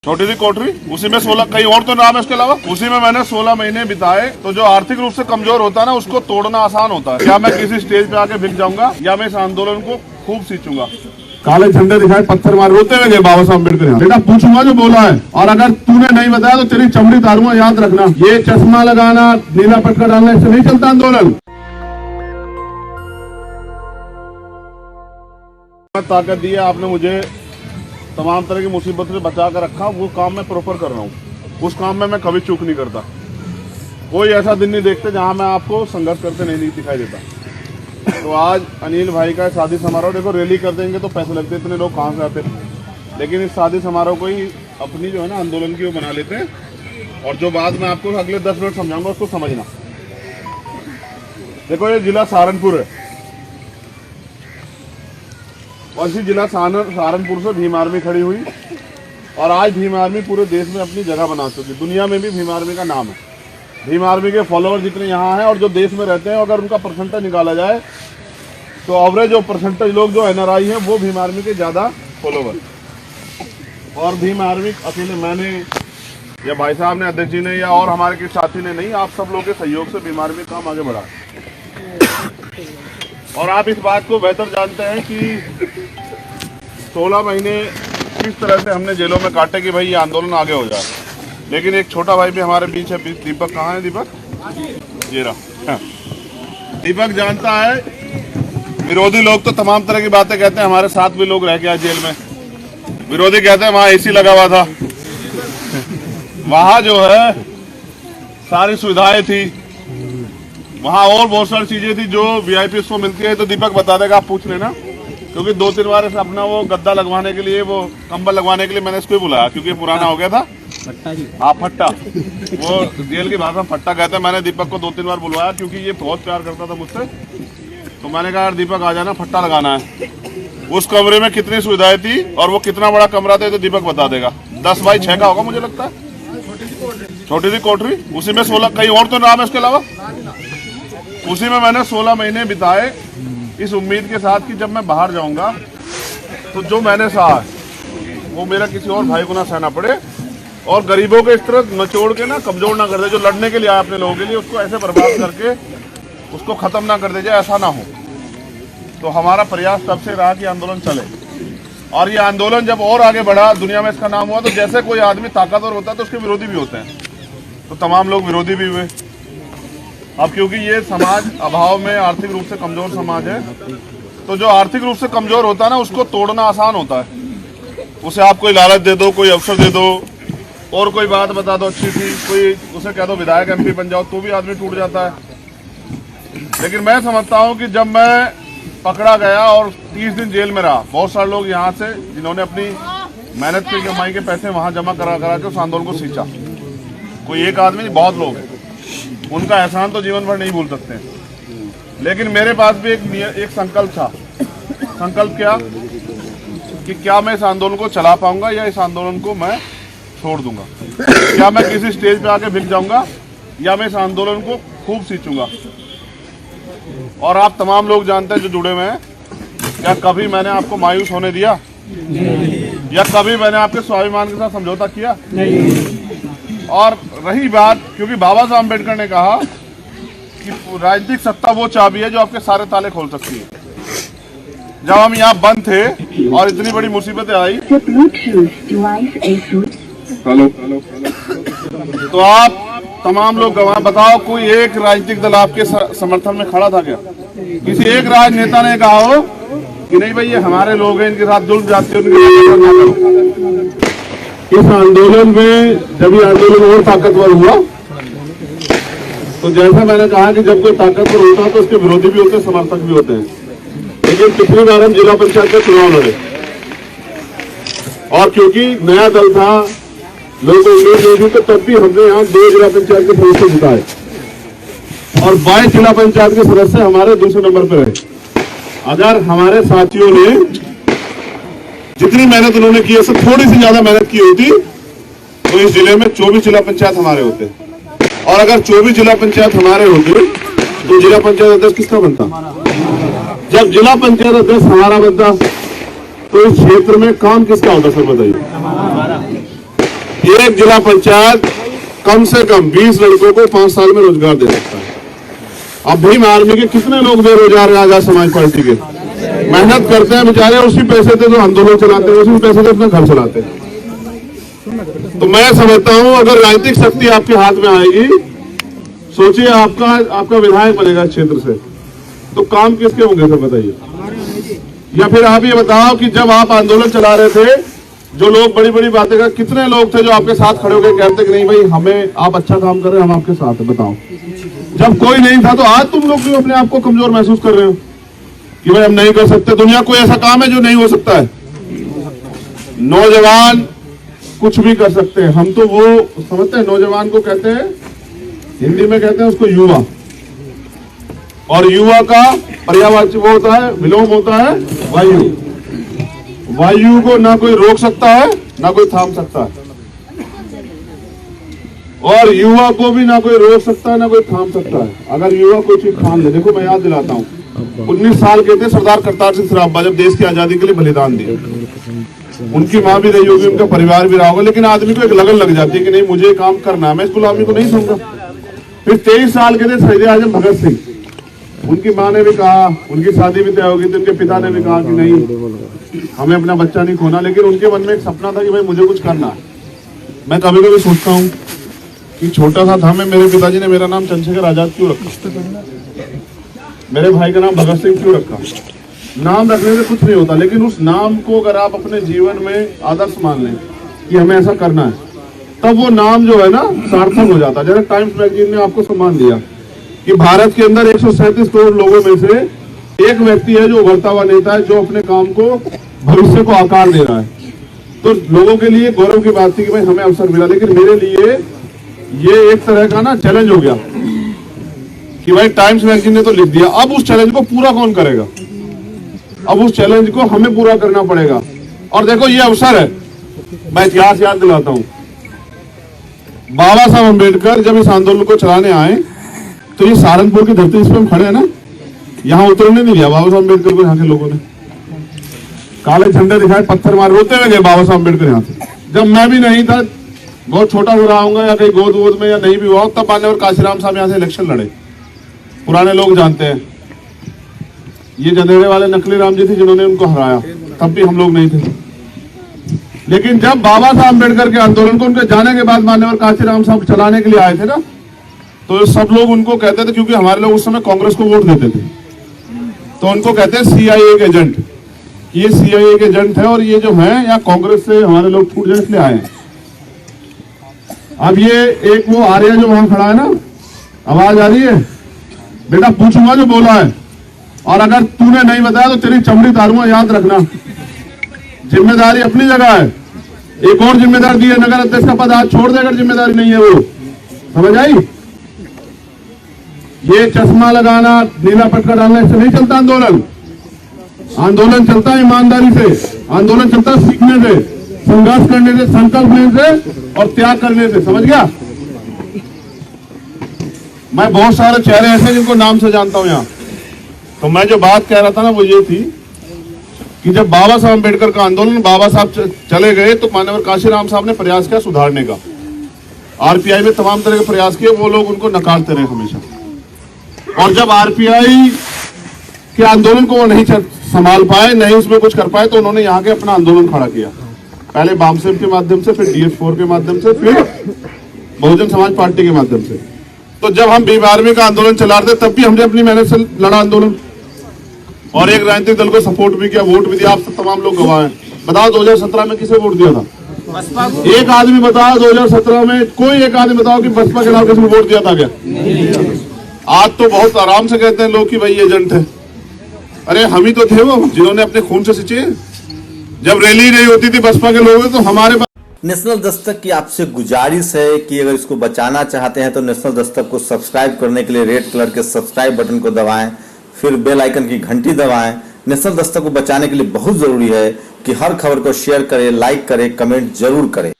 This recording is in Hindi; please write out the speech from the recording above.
छोटी सी कोठरी, उसी में 16 कई और तो नाम है इसके अलावा, उसी में मैंने 16 महीने बिताए। तो जो आर्थिक रूप से कमजोर होता है ना, उसको तोड़ना आसान होता है। क्या मैं किसी स्टेज पे आके बिक जाऊंगा, या मैं इस आंदोलन को खूब सींचूंगा। काले झंडे दिखाए, पत्थर मार रोते हुए गए बाबा साहब अम्बेडकर। बेटा पूछूंगा जो बोला है, और अगर तूने नहीं बताया तो तेरी चमड़ी तारूंगा, याद रखना। ये चश्मा लगाना, नीला पटका डालना, इससे नहीं चलता आंदोलन। ताकत दी है आपने मुझे, तमाम तरह की मुसीबत से बचा कर रखा। वो काम मैं प्रॉपर कर रहा हूँ, उस काम में मैं कभी चूक नहीं करता। कोई ऐसा दिन नहीं देखते जहाँ मैं आपको संघर्ष करते नहीं दिखाई देता। तो आज अनिल भाई का शादी समारोह, देखो रैली कर देंगे तो पैसे लगते, इतने लोग कहाँ से आते, लेकिन इस शादी समारोह को ही अपनी जो है ना आंदोलन की वो बना लेते हैं। और जो बात मैं आपको अगले 10 मिनट समझाऊंगा उसको समझना। देखो ये जिला सहारनपुर है, और इसी जिला सहारनपुर से भीम आर्मी खड़ी हुई, और आज भीम आर्मी पूरे देश में अपनी जगह बना चुकी। दुनिया में भी भीम आर्मी का नाम है। भीम आर्मी के फॉलोअर जितने यहाँ हैं और जो देश में रहते हैं, अगर उनका परसेंटेज निकाला जाए तो एवरेज जो परसेंटेज लोग जो NRI हैं वो भीम आर्मी के ज़्यादा फॉलोअर। और भीम आर्मी अकेले मैंने या भाई साहब ने, अध्यक्ष जी ने, या और हमारे किसी साथी ने नहीं, आप सब लोगों के सहयोग से भीम आर्मी काम आगे बढ़ा। और आप इस बात को बेहतर जानते हैं कि 16 महीने किस तरह से हमने जेलों में काटे कि भाई ये आंदोलन आगे हो जाए। लेकिन एक छोटा भाई भी हमारे बीच है, दीपक। कहाँ है दीपक? ये रहा। दीपक जानता है, विरोधी लोग तो तमाम तरह की बातें कहते हैं, हमारे साथ भी लोग रह गए जेल में। विरोधी कहते हैं वहाँ AC लगा हुआ था, वहाँ जो है सारी सुविधाएं थी, वहाँ और बहुत सारी चीजें थी जो VIP को मिलती है। तो दीपक बता देगा, आप पूछ लेना, क्योंकि 2-3 बार ऐसा अपना वो गद्दा लगवाने के लिए, वो कंबल लगवाने के लिए मैंने इसको ही बुलाया, क्योंकि पुराना हो गया था। फट्टा जी, हाँ फट्टा, वो जेल की भाषा में फट्टा कहते हैं। मैंने दीपक को 2-3 बार बुलवाया, क्योंकि ये बहुत प्यार करता था मुझसे। तो मैंने कहा यार दीपक आ जाना, फट्टा लगाना है। उस कमरे में कितनी सुविधाएं थी और वो कितना बड़ा कमरा था, तो दीपक बता देगा। 10 बाई 6 का होगा मुझे लगता है, छोटी सी कोठरी, उसी में 16 कई और तो नाम है इसके अलावा, उसी में मैंने 16 महीने बिताए, इस उम्मीद के साथ कि जब मैं बाहर जाऊंगा तो जो मैंने सहा वो मेरा किसी और भाई को ना सहना पड़े। और गरीबों के इस तरह नचोड़ के ना कमजोर ना कर दे, जो लड़ने के लिए आए अपने लोगों के लिए, उसको ऐसे बर्बाद करके उसको खत्म ना कर दे जाए, ऐसा ना हो। तो हमारा प्रयास तब से रहा कि आंदोलन चले। और ये आंदोलन जब और आगे बढ़ा, दुनिया में इसका नाम हुआ, तो जैसे कोई आदमी ताकतवर होता है तो उसके विरोधी भी होते हैं, तो तमाम लोग विरोधी भी हुए। अब क्योंकि ये समाज अभाव में आर्थिक रूप से कमजोर समाज है, तो जो आर्थिक रूप से कमजोर होता है ना, उसको तोड़ना आसान होता है। उसे आप कोई लालच दे दो, कोई अवसर दे दो, और कोई बात बता दो अच्छी सी, कोई उसे कह दो विधायक MP बन जाओ, तो भी आदमी टूट जाता है। लेकिन मैं समझता हूँ कि जब मैं पकड़ा गया और 30 दिन जेल में रहा, बहुत सारे लोग यहाँ से जिन्होंने अपनी मेहनत की कमाई के पैसे वहाँ जमा करा के उस आंदोलन को सींचा, कोई एक आदमी नहीं, बहुत लोग हैं। उनका एहसान तो जीवन भर नहीं भूल सकते। लेकिन मेरे पास भी एक संकल्प था। संकल्प क्या कि क्या मैं इस आंदोलन को चला पाऊंगा, या इस आंदोलन को मैं छोड़ दूंगा। क्या मैं किसी स्टेज पे आके बिक जाऊंगा, या मैं इस आंदोलन को खूब सींचूंगा। और आप तमाम लोग जानते हैं जो जुड़े हुए हैं, क्या कभी मैंने आपको मायूस होने दिया, या कभी मैंने आपके स्वाभिमान के साथ समझौता किया? और रही बात, क्योंकि बाबा साहब अम्बेडकर ने कहा कि राजनीतिक सत्ता वो चाबी है जो आपके सारे ताले खोल सकती है। जब हम यहाँ बंद थे और इतनी बड़ी मुसीबतें आई, तो आप तमाम लोग गवाह, बताओ कोई एक राजनीतिक दल आपके समर्थन में खड़ा था क्या? किसी एक राजनेता ने कहा हो कि नहीं भाई ये हमारे लोग हैं, इनके साथ जुल्म जाती है? इस आंदोलन में जब ये आंदोलन और ताकतवर हुआ, तो जैसा मैंने कहा कि जब कोई ताकतवर होता है तो उसके विरोधी भी होते हैं, समर्थक भी होते हैं। लेकिन पिछली बार हम जिला पंचायत का चुनाव लड़े, और क्योंकि नया दल था, लोगों को उम्मीद नहीं थी, तो तब भी हमने यहाँ 2 जिला पंचायत के सदस्य जिताए, और 22 जिला पंचायत के सदस्य हमारे दूसरे नंबर पर रहे। अगर हमारे साथियों ने जितनी मेहनत उन्होंने की है, उससे थोड़ी सी ज्यादा मेहनत की होती, तो इस जिले में 24 जिला पंचायत हमारे होते। और अगर 24 जिला पंचायत हमारे होते तो जिला पंचायत अध्यक्ष किसका बनता? जब जिला पंचायत अध्यक्ष हमारा बनता, तो इस क्षेत्र में काम किसका होता, सर बताइए? एक जिला पंचायत कम से कम 20 लड़कों को 5 साल में रोजगार दे सकता है। अब भीम आर्मी के कितने लोग बेरोजगार हैं आजाद समाज पार्टी के, मेहनत करते हैं बेचारे, उसी पैसे से जो आंदोलन चलाते हैं, उसी पैसे से अपना घर चलाते हैं। तो मैं समझता हूं अगर राजनीतिक शक्ति आपके हाथ में आएगी, सोचिए आपका विधायक बनेगा क्षेत्र से, तो काम किसके होंगे सर बताइए। या फिर आप ये बताओ कि जब आप आंदोलन चला रहे थे, जो लोग बड़ी बड़ी बातें कर, कितने लोग थे जो आपके साथ खड़े होकर कहते कि नहीं भाई हमें आप अच्छा काम कर रहे हैं, हम आपके साथ हैं। बताओ, जब कोई नहीं था तो आज तुम लोग क्यों अपने आप को कमजोर महसूस कर रहे हो कि भाई हम नहीं कर सकते। दुनिया कोई ऐसा काम है जो नहीं हो सकता है? नौजवान कुछ भी कर सकते हैं। हम तो वो समझते हैं, नौजवान को कहते हैं, हिंदी में कहते हैं उसको युवा, और युवा का पर्यायवाची वो होता है, विलोम होता है वायु। वायु को ना कोई रोक सकता है ना कोई थाम सकता है, और युवा को भी ना कोई रोक सकता है ना कोई थाम सकता है। अगर युवा कोई चीज ठान ले, देखो मैं याद दिलाता हूँ, 19 साल के थे सरदार करतार सिंह सराभा, जब देश की आजादी के लिए बलिदान दिए। उनकी माँ भी रही होगी, उनका परिवार भी रहा होगा, लेकिन आदमी को एक लगन लग जाती है कि नहीं मुझे काम करना है, मैं इस गुलामी को नहीं दूंगा। फिर 23 साल के थे शहीद आजम भगत सिंह, उनकी माँ ने भी कहा, उनकी शादी भी तय होगी थी, उनके पिता ने भी कहा कि नहीं हमें अपना बच्चा नहीं खोना, लेकिन उनके मन में एक सपना था कि भाई मुझे कुछ करना है। मैं कभी कभी सोचता हूँ कि छोटा सा था मैं, मेरे पिताजी ने मेरा नाम चंद्रशेखर आजाद क्यों रखा, मेरे भाई का नाम भगत सिंह क्यों रखा। नाम रखने से कुछ नहीं होता, लेकिन उस नाम को अगर आप अपने जीवन में आदर्श मान लें कि हमें ऐसा करना है, तब वो नाम जो है ना सार्थक हो जाता है। जैसे टाइम्स मैगजीन ने आपको सम्मान दिया कि भारत के अंदर 137 करोड़ लोगों में से एक व्यक्ति है जो उभरता हुआ नेता है, जो अपने काम को, भविष्य को आकार दे रहा है। तो लोगों के लिए गौरव की बात थी कि भाई हमें अवसर मिला, लेकिन मेरे लिए ये एक तरह का ना चैलेंज हो गया कि भाई टाइम्स मैगजीन ने तो लिख दिया, अब उस चैलेंज को पूरा कौन करेगा। अब उस चैलेंज को हमें पूरा करना पड़ेगा। और देखो ये अवसर है, मैं इतिहास याद दिलाता हूं, बाबा साहब अम्बेडकर जब इस आंदोलन को चलाने आए तो ये सहारनपुर की धरती, इस पर हम खड़े हैं ना, यहाँ उतरने नहीं दिया बाबा साहब अम्बेडकर को। यहाँ के लोगों ने काले झंडे दिखाए, पत्थर मार, रोते हुए गए बाबा साहब अम्बेडकर यहाँ से। जब मैं भी नहीं था, बहुत छोटा हो रहा हूँ या कहीं गोद वोद में या नहीं भी हुआ, तब मान्यवर काशीराम साहब यहाँ से इलेक्शन लड़े। पुराने लोग जानते हैं, ये जंदेड़े वाले नकली राम जी थे जिन्होंने उनको हराया, तब भी हम लोग नहीं थे। लेकिन जब बाबा साहब अम्बेडकर के आंदोलन को उनके जाने के बाद मान्यवर काशीराम साहब चलाने के लिए आए थे ना, तो सब लोग उनको कहते थे, क्योंकि हमारे लोग उस समय कांग्रेस को वोट देते थे, तो उनको कहते हैं CIA के एजेंट। ये CIA के एजेंट है, और ये जो है यहाँ कांग्रेस से हमारे लोग छूट जाए इसलिए आए हैं। अब ये एक वो आर्य जो वहां खड़ा है ना, आवाज आ रही है बेटा, पूछूंगा जो बोला है, और अगर तूने नहीं बताया तो तेरी चमड़ी तारूंगा, याद रखना। जिम्मेदारी अपनी जगह है, एक और जिम्मेदारी दी है, नगर अध्यक्ष का पद आज छोड़ दे अगर जिम्मेदारी नहीं है वो, समझ आई। ये चश्मा लगाना, नीला पटका डालना, इससे नहीं चलता आंदोलन। आंदोलन चलता है ईमानदारी से, आंदोलन चलता है सीखने से, संघर्ष करने से, संकल्प लेने से और त्याग करने से, समझ गया। मैं बहुत सारे चेहरे ऐसे जिनको नाम से जानता हूं यहाँ। तो मैं जो बात कह रहा था ना वो ये थी कि जब बाबा साहब अम्बेडकर का आंदोलन, बाबा साहब चले गए तो मान्यवर काशीराम साहब ने प्रयास किया सुधारने का। RPI में तमाम तरह के प्रयास किए, वो लोग उनको नकारते रहे हमेशा। और जब RPI के आंदोलन को वो नहीं संभाल पाए, नहीं उसमें कुछ कर पाए, तो उन्होंने यहाँ के अपना आंदोलन खड़ा किया, पहले बामसेन के माध्यम से, फिर DH4 के माध्यम से, फिर बहुजन समाज पार्टी के माध्यम से। तो जब हम भीम आर्मी का आंदोलन चला रहे थे तब भी हमने अपनी मेहनत से लड़ा आंदोलन, और एक राजनीतिक दल को सपोर्ट भी किया, वोट भी दिया। आप सब तमाम लोग गवाह हैं। बताओ 2017 में किसे वोट दिया था? एक आदमी बताओ 2017 में, कोई एक आदमी बताओ कि बसपा के अलावा किसी को वोट दिया था क्या? आज तो बहुत आराम से कहते हैं लोग कि भाई एजेंट है। अरे हम ही तो थे वो जिन्होंने अपने खून से सिंचे। जब रैली नहीं होती थी बसपा के लोग, तो हमारे नेशनल दस्तक की आपसे गुजारिश है कि अगर इसको बचाना चाहते हैं तो नेशनल दस्तक को सब्सक्राइब करने के लिए रेड कलर के सब्सक्राइब बटन को दबाएं, फिर बेल आइकन की घंटी दबाएं। नेशनल दस्तक को बचाने के लिए बहुत जरूरी है कि हर खबर को शेयर करें, लाइक करें, कमेंट जरूर करें।